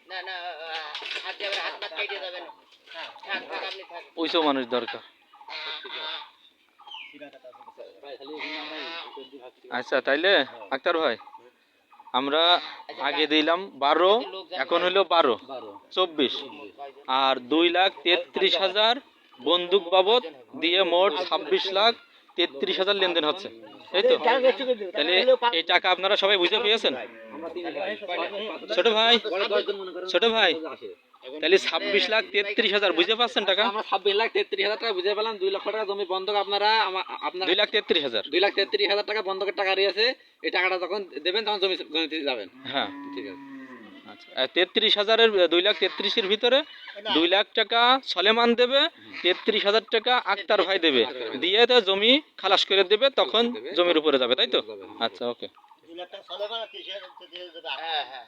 না না হাত যাবে, হাত পা কেটে যাবে না। থাক থাক আপনি থাক। ওইসব মানুষ দরকার। আচ্ছা তাইলে আক্তার ভাই আমরা আগে দিলাম 12, এখন হইলো 12, 24 আর 2,33,000 বন্দুক বাবদ দিয়ে মোট 26,33,000 লেনদেন হচ্ছে, তাই তো? তাহলে এই টাকা আপনারা সবাই বুঝে পেয়েছেন? ছোট ভাই, ছোট ভাই, তাহলে 26,33,000 বুঝে পাচ্ছেন টাকা? আমরা 26,33,000 টাকা বুঝে পেলাম। 2 লক্ষ টাকা জমি বন্ধক আপনারা আপনার 2,33,000। 2,33,000 টাকা বন্ধকের টাকা রয়েছে। এই টাকাটা যখন দেবেন তখন জমিতে যাবেন। হ্যাঁ ঠিক আছে। আচ্ছা 33,000-এর 2,33,000-এর ভিতরে 2 লাখ টাকা সলেমান দেবে, 33,000 টাকা আক্তার ভাই দেবে, দিয়ে তো জমি খালাস করে দেবে, তখন জমির উপরে যাবে, তাই তো? আচ্ছা ওকে। 2 লাখ টাকা চলে না 30,000 দিয়ে দেবে। হ্যাঁ হ্যাঁ।